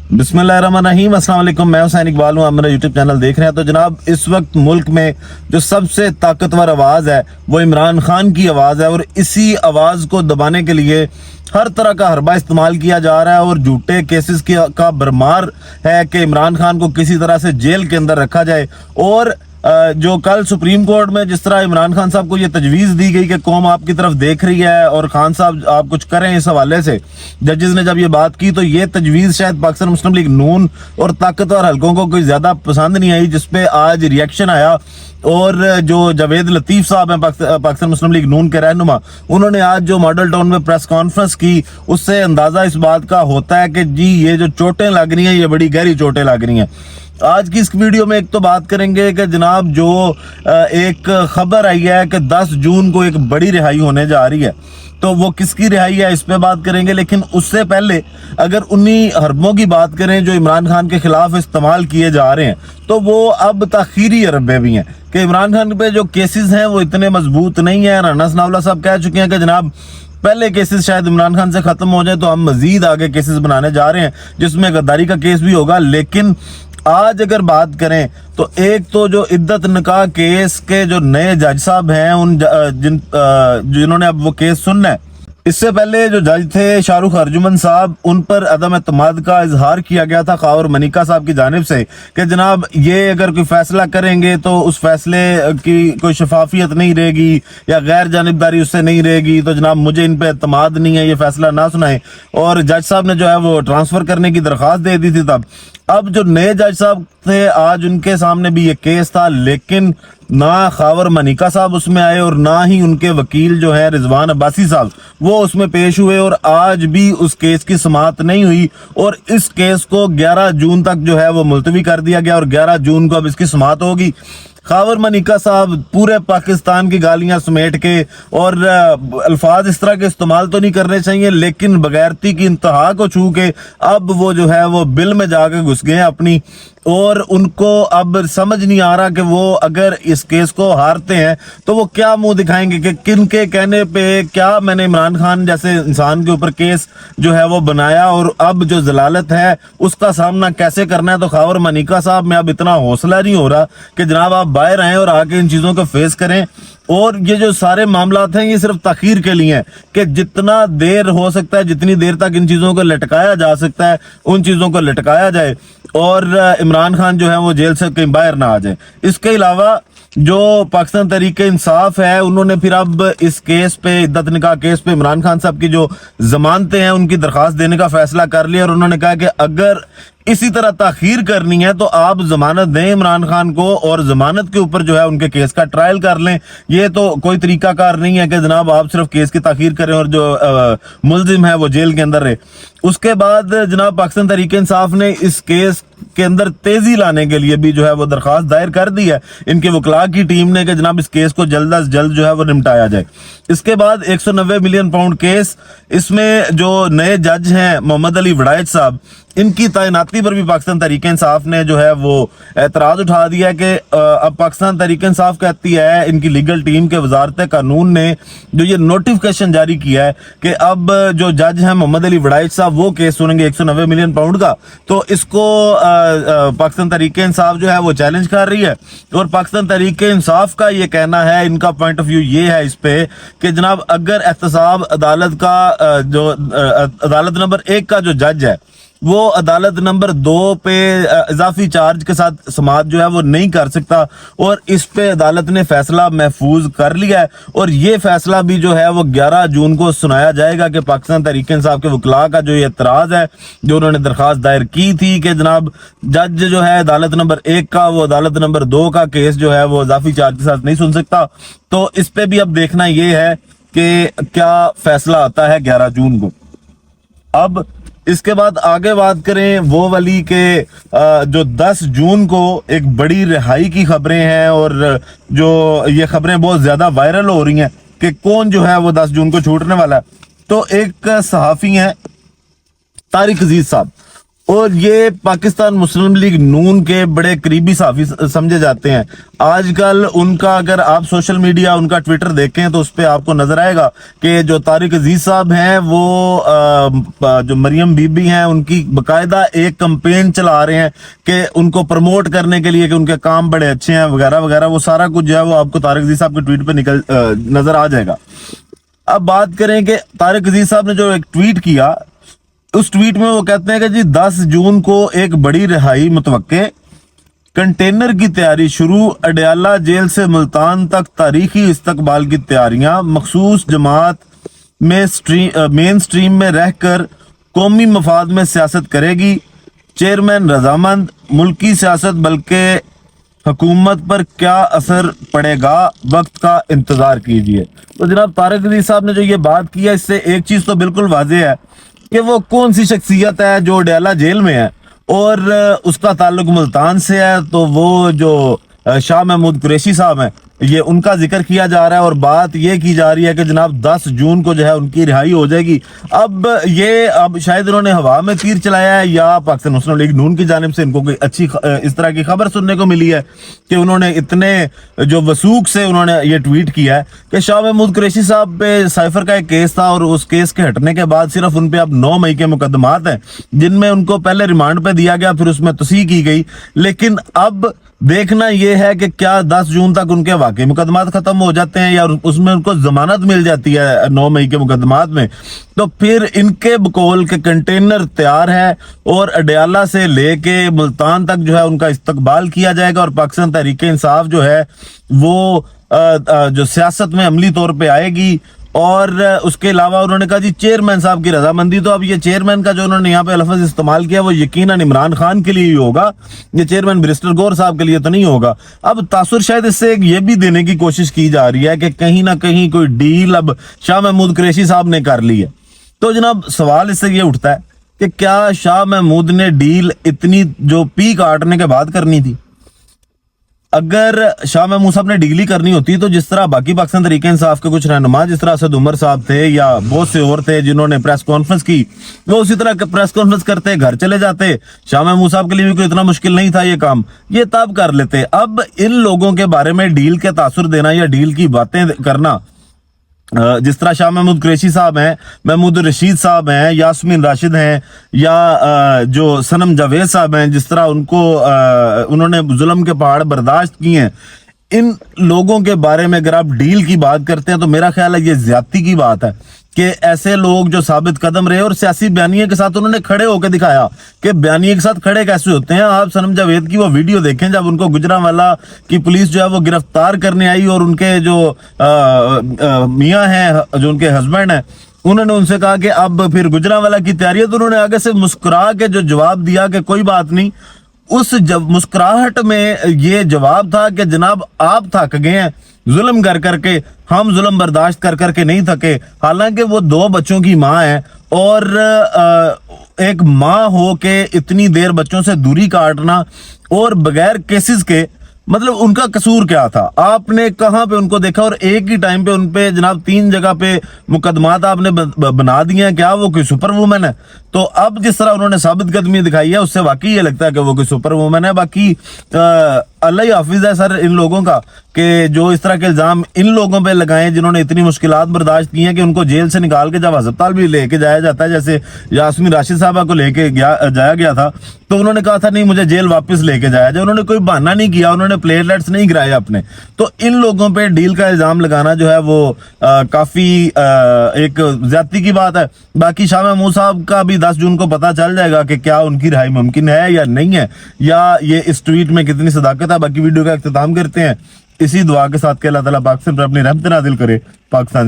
बिस्मिल्लाहिर्रहमानिर्रहीम, अस्सलाम वालेकुम। मैं हुसैन इकबाल हूँ, आप मेरा यूट्यूब चैनल देख रहे हैं। तो जनाब, इस वक्त मुल्क में जो सबसे ताकतवर आवाज़ है वो इमरान खान की आवाज़ है, और इसी आवाज़ को दबाने के लिए हर तरह का हरबा इस्तेमाल किया जा रहा है और झूठे केसेस का भरमार है कि इमरान खान को किसी तरह से जेल के अंदर रखा जाए। और जो कल सुप्रीम कोर्ट में जिस तरह इमरान खान साहब को ये तजवीज़ दी गई कि कौम आपकी तरफ देख रही है और खान साहब आप कुछ करें, इस हवाले से जजेस ने जब ये बात की, तो ये तजवीज़ शायद पाकिस्तान मुस्लिम लीग नून और ताकतवर हलकों को कोई ज़्यादा पसंद नहीं आई, जिसपे आज रिएक्शन आया। और जो जावेद लतीफ़ साहब हैं पाकिस्तान मुस्लिम लीग नून के रहनुमा, उन्होंने आज जो मॉडल टाउन में प्रेस कॉन्फ्रेंस की, उससे अंदाज़ा इस बात का होता है कि जी ये जो चोटें लग रही हैं ये बड़ी गहरी चोटें लग रही हैं। आज की इस वीडियो में एक तो बात करेंगे कि जनाब जो एक खबर आई है कि 10 जून को एक बड़ी रिहाई होने जा रही है, तो वो किसकी रिहाई है इस पे बात करेंगे। लेकिन उससे पहले अगर उन्हीं हरबों की बात करें जो इमरान खान के खिलाफ इस्तेमाल किए जा रहे हैं, तो वो अब ताखीरी हरबे भी हैं कि इमरान खान पे जो केसेस हैं वो इतने मजबूत नहीं है। राना सनाउल्लाह साहब कह चुके हैं कि जनाब पहले केसेस शायद इमरान खान से खत्म हो जाए तो हम मजीद आगे केसेस बनाने जा रहे हैं, जिसमें गद्दारी का केस भी होगा। लेकिन आज अगर बात करें तो एक तो जो इद्दत निकाह केस के जो नए जज साहब हैं, जिन्होंने अब वो केस सुनना है, इससे पहले जो जज थे शाहरुख अर्जुमन साहब, उन पर अदम एतमाद का इजहार किया गया था खावर मनिका साहब की जानिब से कि जनाब ये अगर कोई फैसला करेंगे तो उस फैसले की कोई शफाफियत नहीं रहेगी या गैर जानिबदारी उससे नहीं रहेगी, तो जनाब मुझे इन पर एतमाद नहीं है, ये फैसला ना सुनाएं। और जज साहब ने जो है वो ट्रांसफ़र करने की दरख्वास्त दे दी थी तब। अब जो नए जज साहब थे आज उनके सामने भी ये केस था, लेकिन ना खावर मनिका साहब उसमें आए और ना ही उनके वकील जो है रिजवान अब्बासी साहब वो उसमें पेश हुए, और आज भी उस केस की समाअत नहीं हुई। और इस केस को 11 जून तक जो है वो मुलतवी कर दिया गया और 11 जून को अब इसकी समाअत होगी। खावर मनिका साहब पूरे पाकिस्तान की गालियां समेट के, और अल्फाज इस तरह के इस्तेमाल तो नहीं करने चाहिए, लेकिन बगैरती की इंतहा को छू के अब वो जो है वो बिल में जाके घुस गए अपनी। और उनको अब समझ नहीं आ रहा कि वो अगर इस केस को हारते हैं तो वो क्या मुंह दिखाएंगे कि किन के कहने पे क्या मैंने इमरान खान जैसे इंसान के ऊपर केस जो है वो बनाया, और अब जो जलालत है उसका सामना कैसे करना है। तो खावर मनिका साहब में अब इतना हौसला नहीं हो रहा कि जनाब आप बाहर आएँ और आके इन चीज़ों को फेस करें। और ये जो सारे मामलात हैं ये सिर्फ ताखीर के लिए हैं कि जितना देर हो सकता है, जितनी देर तक इन चीज़ों को लटकाया जा सकता है उन चीज़ों को लटकाया जाए, और इमरान खान जो है वो जेल से कहीं बाहर ना आ जाए। इसके अलावा जो पाकिस्तान तहरीक इंसाफ है, उन्होंने फिर अब इस केस पे, इद्दत निकाह केस पे इमरान खान साहब की जो जमानतें हैं उनकी दरख्वास्त देने का फैसला कर लिया, और उन्होंने कहा कि अगर इसी तरह ताखीर करनी है तो आप जमानत दें इमरान खान को, और जमानत के ऊपर जो है उनके केस का ट्रायल कर लें। ये तो कोई तरीकाकार नहीं है कि जनाब आप सिर्फ केस की ताखीर करें और जो मुलजिम है वो जेल के अंदर रहे। उसके बाद जनाब पाकिस्तान तहरीक इंसाफ ने इस केस के अंदर तेजी लाने के लिए भी जो है वो दरख्वास्त दायर कर दी है इनके वकला की टीम ने कि जनाब इस केस को जल्द अज जल्द जो है वो निपटाया जाए। इसके बाद 190 मिलियन पाउंड केस, इसमें जो नए जज हैं मोहम्मद अली वड़ाइच साहब, इनकी तैनाती पर भी पाकिस्तान तहरीक इंसाफ ने जो है वो एतराज उठा दिया कि अब पाकिस्तान तहरीक इंसाफ कहती है, इनकी लीगल टीम के वजारत कानून ने जो ये नोटिफिकेशन जारी किया है कि अब जो जज हैं मोहम्मद अली वड़ाइच साहब वो केस सुनेंगे 190 मिलियन पाउंड का, तो इसको पाकिस्तान तहरीक इंसाफ जो है वो चैलेंज कर रही है। और पाकिस्तान तहरीक इंसाफ का ये कहना है, इनका पॉइंट ऑफ व्यू ये है इस पे कि जनाब अगर एहतसाब अदालत का जो अदालत नंबर 1 का जो जज है वो अदालत नंबर 2 पे इजाफी चार्ज के साथ समाअत जो है वो नहीं कर सकता, और इस पे अदालत ने फैसला महफूज कर लिया है। और ये फैसला भी जो है वो 11 जून को सुनाया जाएगा कि पाकिस्तान तहरीक इंसाफ के वकला का जो ये एतराज है, जो उन्होंने दरख्वास्त दायर की थी कि जनाब जज जो है अदालत नंबर 1 का वो अदालत नंबर 2 का केस जो है वो इजाफी चार्ज के साथ नहीं सुन सकता। तो इस पे भी अब देखना ये है कि क्या फैसला आता है 11 जून को। अब इसके बाद आगे बात करें वो वाली के जो 10 जून को एक बड़ी रिहाई की खबरें हैं, और जो ये खबरें बहुत ज्यादा वायरल हो रही हैं कि कौन जो है वो 10 जून को छूटने वाला है। तो एक सहाफी हैं तारिक अजीज साहब, और ये पाकिस्तान मुस्लिम लीग नून के बड़े करीबी साफी समझे जाते हैं। आजकल उनका अगर आप सोशल मीडिया उनका ट्विटर देखें तो उस पर आपको नजर आएगा कि जो तारिक अजीज साहब हैं वो जो मरियम बीबी हैं उनकी बकायदा एक कैंपेन चला रहे हैं कि उनको प्रमोट करने के लिए कि उनके काम बड़े अच्छे हैं वगैरह वगैरह। वो सारा कुछ जो है वो आपको तारिक अजीज साहब के ट्वीट पे नजर आ जाएगा। अब बात करें कि तारिक अजीज साहब ने जो एक ट्वीट किया, उस ट्वीट में वो कहते हैं कि जी 10 जून को एक बड़ी रिहाई मुतवक्के, कंटेनर की तैयारी शुरू, अडयाला जेल से मुल्तान तक तारीखी इस्तकबाल की तैयारियां, मखसूस जमात में मेन स्ट्रीम में रहकर कौमी मफाद में सियासत करेगी, चेयरमैन रजामंद, मुल्की सियासत बल्कि हुकूमत पर क्या असर पड़ेगा, वक्त का इंतजार कीजिए। तो जनाब तारिक अजीज साहब ने जो ये बात की है, इससे एक चीज तो बिल्कुल वाज़ेह है कि वो कौन सी शख्सियत है जो अडयाला जेल में है और उसका ताल्लुक मुल्तान से है। तो वो जो शाह महमूद कुरैशी साहब हैं, ये उनका जिक्र किया जा रहा है और बात ये की जा रही है कि जनाब 10 जून को जो है उनकी रिहाई हो जाएगी। अब शायद इन्होंने हवा में तीर चलाया है या पाकिस्तान मुस्लिम लीग नून की जानिब से इनको कोई अच्छी इस तरह की खबर सुनने को मिली है कि उन्होंने इतने जो वसूख से उन्होंने ये ट्वीट किया है कि शाह महमूद कुरैशी साहब पे साइफर का एक केस था और उस केस के हटने के बाद सिर्फ उन पे अब 9 मई के मुकदमात हैं, जिनमें उनको पहले रिमांड पे दिया गया, फिर उसमें तस्हीह की गई। लेकिन अब देखना यह है कि क्या 10 जून तक उनके वाकई मुकदमात खत्म हो जाते हैं या उसमें उनको जमानत मिल जाती है 9 मई के मुकदमात में। तो फिर इनके बकौल के कंटेनर तैयार है और अडयाला से लेके मुल्तान तक जो है उनका इस्तकबाल किया जाएगा और पाकिस्तान तहरीक इंसाफ जो है वो जो सियासत में अमली तौर पे आएगी। और उसके अलावा उन्होंने कहा जी चेयरमैन साहब की रजामंदी, तो अब ये चेयरमैन का जो उन्होंने यहाँ पे लफ्ज इस्तेमाल किया वो यकीनन इमरान खान के लिए ही होगा, ये चेयरमैन बैरिस्टर गौर साहब के लिए तो नहीं होगा। अब तासुर शायद इससे ये भी देने की कोशिश की जा रही है कि कहीं ना कहीं कोई डील अब शाह महमूद कुरैशी साहब ने कर ली है। तो जनाब सवाल इससे ये उठता है कि क्या शाह महमूद ने डील इतनी जो पी काटने के बाद करनी थी? अगर शाह महमूद साहब ने डील ही करनी होती तो जिस तरह बाकी पाकिस्तान तहरीक इंसाफ के कुछ रहनुमा, जिस तरह असद उमर साहब थे या बहुत से और थे जिन्होंने प्रेस कॉन्फ्रेंस की, वो उसी तरह प्रेस कॉन्फ्रेंस करते घर चले जाते। शाह महमूद साहब के लिए भी कोई इतना मुश्किल नहीं था ये काम, ये तब कर लेते। अब इन लोगों के बारे में डील के तासुर देना या डील की बातें करना, जिस तरह शाह महमूद कुरैशी साहब हैं, महमूद रशीद साहब हैं, यास्मीन राशिद हैं या जो सनम जावेद साहब हैं, जिस तरह उनको उन्होंने जुल्म के पहाड़ बर्दाश्त किए हैं, इन लोगों के बारे में अगर आप डील की बात करते हैं तो मेरा ख्याल है ये ज्यादती की बात है कि ऐसे लोग जो साबित कदम रहे और सियासी बयानिए के साथ उन्होंने खड़े होकर दिखाया कि बयानिए के साथ खड़े कैसे होते हैं। आप सनम जावेद की वो वीडियो देखें जब उनको गुजरांवाला की पुलिस जो है वो गिरफ्तार करने आई और उनके जो मियाँ हैं, जो उनके हस्बैंड हैं, उन्होंने उनसे कहा कि अब फिर गुजरांवाला की तैयारी है, तो उन्होंने आगे से मुस्कुरा के जो जवाब दिया कि कोई बात नहीं। उस मुस्कुराहट में ये जवाब था कि जनाब आप थक गए हैं जुल्म कर करके, हम जुल्म बर्दाश्त कर करके नहीं थके। हालांकि वो 2 बच्चों की माँ है और एक माँ हो के इतनी देर बच्चों से दूरी काटना और बगैर केसेस के, मतलब उनका कसूर क्या था? आपने कहां पे उनको देखा और एक ही टाइम पे उन पे जनाब 3 जगह पे मुकदमात आपने बना दिए हैं। क्या वो कोई सुपर वुमन है? तो अब जिस तरह उन्होंने साबित कदमी दिखाई है उससे वाकई ये लगता है कि वो कोई सुपर वुमन है। बाकी अल्लाह ही हाफिज है सर इन लोगों का कि जो इस तरह के इल्जाम इन लोगों पे लगाए जिन्होंने इतनी मुश्किलात बर्दाश्त की हैं कि उनको जेल से निकाल के जब अस्पताल भी लेके जाया जाता है, जैसे यास्मीन राशिद साहबा को लेके जाया गया था तो उन्होंने कहा था नहीं मुझे जेल वापस लेके जाया जाए, उन्होंने कोई बहाना नहीं किया, उन्होंने प्लेटलेट्स नहीं गिराए अपने। तो इन लोगों पे डील का इल्जाम लगाना जो है वो काफी एक ज्यादती की बात है। बाकी शाह महमूद साहब का भी 10 जून को पता चल जाएगा कि क्या उनकी रिहाई मुमकिन है या नहीं है, या ये इस ट्वीट में कितनी सदाकत है। बाकी वीडियो का इख्तिताम करते हैं इसी दुआ के साथ कि अल्लाह ताला पाकिस्तान पर अपनी रहमत नाज़िल करे। पाकिस्तान